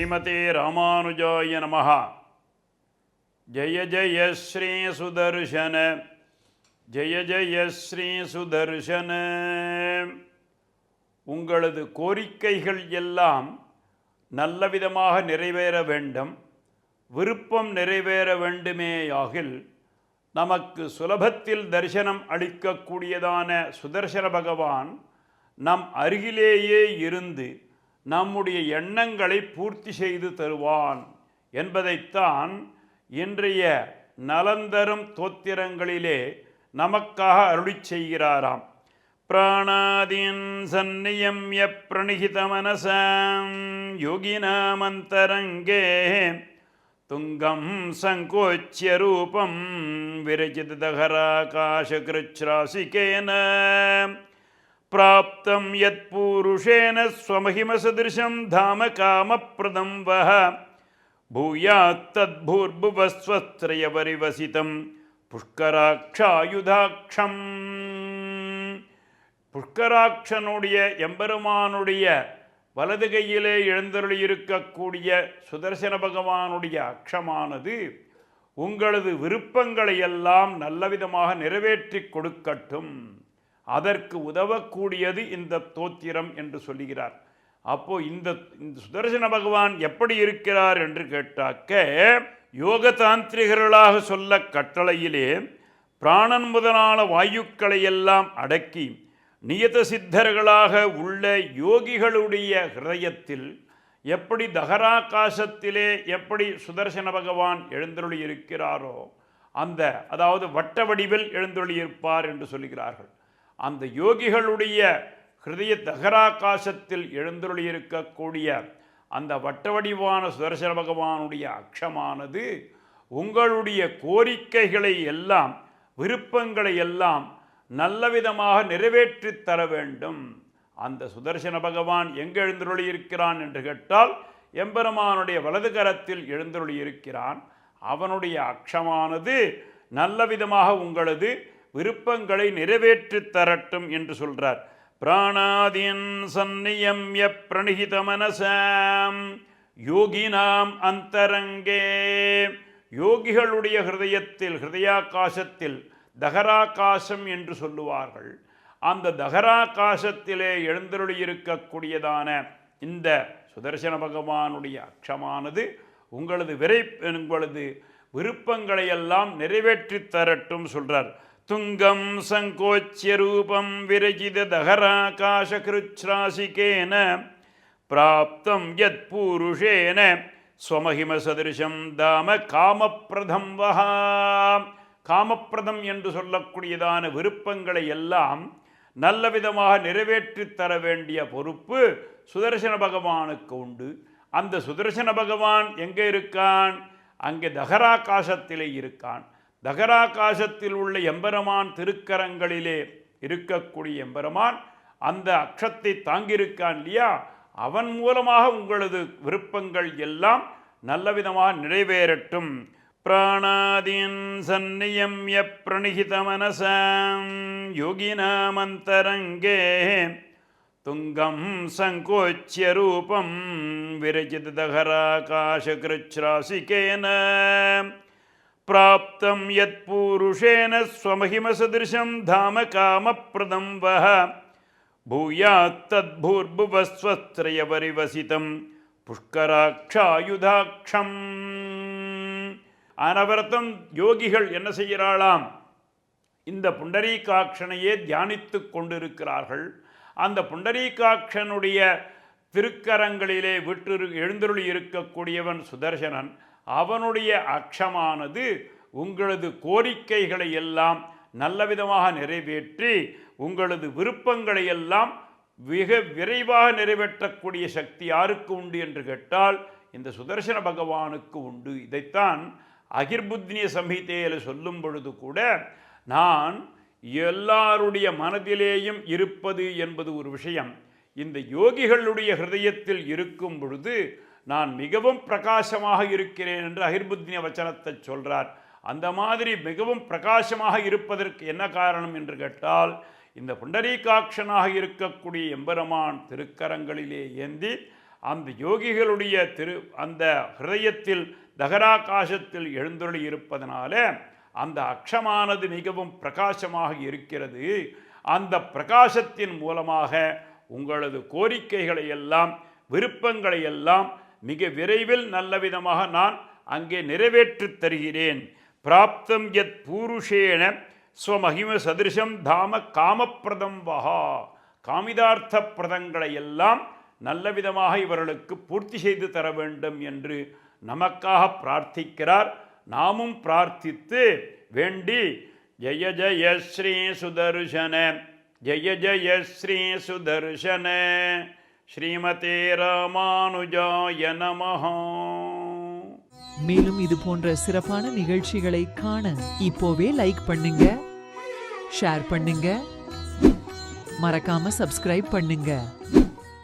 ஸ்ரீமதே ராமானுஜாய நமஹ. ஜெய ஜெய ஸ்ரீ சுதர்சன, ஜெய ஜெய ஸ்ரீ சுதர்சன. உங்களது கோரிக்கைகள் எல்லாம் நல்லவிதமாக நிறைவேற வேண்டும். விருப்பம் நிறைவேற வேண்டுமேயாகில் நமக்கு சுலபத்தில் தரிசனம் அளிக்கக்கூடியதான சுதர்சன பகவான் நம் அருகிலேயே இருந்து நம்முடைய எண்ணங்களை பூர்த்தி செய்து தருவான் என்பதைத்தான் இன்றைய நலந்தரும் தோத்திரங்களிலே நமக்காக அருளிச் செய்கிறாராம். பிராணாதீன் சந்நியம்ய பிரணிகித மனசாம் யோகினாமந்தரங்கே துங்கம் சங்கோச்சிய ரூபம் விரஜிதஹராகாசகிருச்ராசிகேன பிராப்தம் யத் பூருஷேன ஸ்வமஹிமசதிருஷம் தாம காமப்ரதம் வஹ பூயாத் தத்பூர்புவஸ்வஸ்த்ரயவரிவசிதம் புஷ்கராட்சாயுதாட்சம். புஷ்கராட்சனுடைய எம்பெருமானுடைய வலது கையிலே எழுந்தருளியிருக்கக்கூடிய சுதர்சன பகவானுடைய அக்ஷமானது உங்களது விருப்பங்களை எல்லாம் நல்லவிதமாக நிறைவேற்றி கொடுக்கட்டும். அதற்கு உதவக்கூடியது இந்த தோத்திரம் என்று சொல்லுகிறார். அப்போ இந்த சுதர்சன பகவான் எப்படி இருக்கிறார் என்று கேட்டாக்க, யோக தாந்திரிகர்களாக சொல்ல கட்டளையிலே பிராணன் முதலான வாயுக்களை எல்லாம் அடக்கி நியத சித்தர்களாக உள்ள யோகிகளுடைய ஹிருதயத்தில் எப்படி தகராகாசத்திலே எப்படி சுதர்சன பகவான் எழுந்தருளி இருக்கிறாரோ அந்த, அதாவது வட்ட வடிவில் எழுந்தருளி இருப்பார் என்று சொல்கிறார்கள். அந்த யோகிகளுடைய ஹிருதய தகராகாசத்தில் எழுந்தருளி இருக்கக்கூடிய அந்த வட்ட வடிவான சுதர்சன பகவானுடைய அக்ஷமானது உங்களுடைய கோரிக்கைகளை எல்லாம் விருப்பங்களை எல்லாம் நல்லவிதமாக நிறைவேற்றி தர வேண்டும். அந்த சுதர்சன பகவான் எங்கு எழுந்தருளி இருக்கிறான் என்று கேட்டால் எம்பெருமானுடைய வலது கரத்தில் எழுந்தருளி இருக்கிறான். அவனுடைய அக்ஷமானது நல்லவிதமாக உங்களது விருப்பங்களை நிறைவேற்றி தரட்டும் என்று சொல்றார். பிராணாதீன் சந்நியம்ய பிரணிகித மனசாம் யோகினாம் அந்தரங்கே. யோகிகளுடைய ஹிருதயத்தில், ஹிருதயாகாசத்தில், தகராகாசம் என்று சொல்லுவார்கள். அந்த தகராகாசத்திலே எழுந்தருளி இருக்கக்கூடியதான இந்த சுதர்சன பகவானுடைய அக்ஷமானது உங்களது விருப்பங்களை எல்லாம் நிறைவேற்றி தரட்டும் சொல்றார். துங்கம் சங்கோச்சிய ரூபம் விரஜித தகராகாசகிருச்ராசிகேன பிராப்தம் யத் பூருஷேன ஸ்வமஹிம சதிருஷம் தாம காமப்ரதம் வஹா. காமப்பிரதம் என்று சொல்லக்கூடியதான விருப்பங்களை எல்லாம் நல்லவிதமாக நிறைவேற்றி தர வேண்டிய பொறுப்பு சுதர்சன பகவானுக்கு உண்டு. அந்த சுதர்சன பகவான் எங்கே இருக்கான்? அங்கே தகராகாசத்திலே இருக்கான். தகராகாசத்தில் உள்ள எம்பெருமான் திருக்கரங்களிலே இருக்கக்கூடிய எம்பெருமான் அந்த அக்ஷத்தை தாங்கியிருக்கான் இல்லையா? அவன் மூலமாக உங்களது விருப்பங்கள் எல்லாம் நல்லவிதமாக நிறைவேறட்டும். பிராணாதீன் சந்நியம்ய பிரணிகித மனசாம் யோகினாமந்தரங்கே துங்கம் சங்கோச்சிய ரூபம் விரஜித தகராகாசகிருச்ராசிகேன பிராப்தம் யத் பூருஷேன ஸ்வமஹிம சதிருஷம் தாம காமப்ரதம் வஹ பூயாத் தத்பூர்புவஸ்வஸ்த்ரயவரிவசிதம் புஷ்கராட்சாயுதாட்சம். அனவரத்தம் யோகிகள் என்ன செய்கிறாளாம்? இந்த புண்டரீகாட்சனையே தியானித்து கொண்டிருக்கிறார்கள். அந்த புண்டரீகாட்சனுடைய திருக்கரங்களிலே விட்டு எழுந்தருளி இருக்கக்கூடியவன் சுதர்சனன். அவனுடைய அக்ஷமானது உங்களது கோரிக்கைகளை எல்லாம் நல்லவிதமாக நிறைவேற்றி உங்களது விருப்பங்களை எல்லாம் மிக விரைவாக நிறைவேற்றக்கூடிய சக்தி யாருக்கு உண்டு என்று கேட்டால் இந்த சுதர்சன பகவானுக்கு உண்டு. இதைத்தான் அகிர்புத்னிய சம்ஹிதையில் சொல்லும் பொழுது கூட, நான் எல்லாருடைய மனதிலேயும் இருப்பது என்பது ஒரு விஷயம். இந்த யோகிகளுடைய ஹிருதயத்தில் இருக்கும் பொழுது நான் மிகவும் பிரகாசமாக இருக்கிறேன் என்று அகிர்புத்னிய வச்சனத்தை சொல்றார். அந்த மாதிரி மிகவும் பிரகாசமாக இருப்பதற்கு என்ன காரணம் என்று கேட்டால், இந்த புண்டரீகாட்சனாக இருக்கக்கூடிய எம்பெருமான் திருக்கரங்களிலே ஏந்தி அந்த யோகிகளுடைய அந்த ஹிருதயத்தில் தகராகாசத்தில் எழுந்தருளி இருப்பதனால அந்த அக்ஷமானது மிகவும் பிரகாசமாக இருக்கிறது. அந்த பிரகாசத்தின் மூலமாக உங்களது கோரிக்கைகளை எல்லாம் விருப்பங்களை எல்லாம் மிக விரைவில் நல்ல விதமாக நான் அங்கே நிறைவேற்றித் தருகிறேன். பிராப்தம் யத் பூருஷேன ஸ்வமகிம சதிருஷம் தாம காமப்பிரதம் வஹா. காமிதார்த்த பிரதங்களை எல்லாம் நல்ல விதமாக இவர்களுக்கு பூர்த்தி செய்து தர வேண்டும் என்று நமக்காக பிரார்த்திக்கிறார். நாமும் பிரார்த்தித்து வேண்டி ஜெய ஜெய ஸ்ரீ சுதர்சன ஜெய ஜெய ஸ்ரீ சுதர்சன ஸ்ரீமதே ராமானுஜாய நமஹ. மேலும் இது போன்ற சிறப்பான நிகழ்ச்சிகளை காண இப்போவே லைக் பண்ணுங்க, ஷேர் பண்ணுங்க, மறக்காம சப்ஸ்கிரைப் பண்ணுங்க.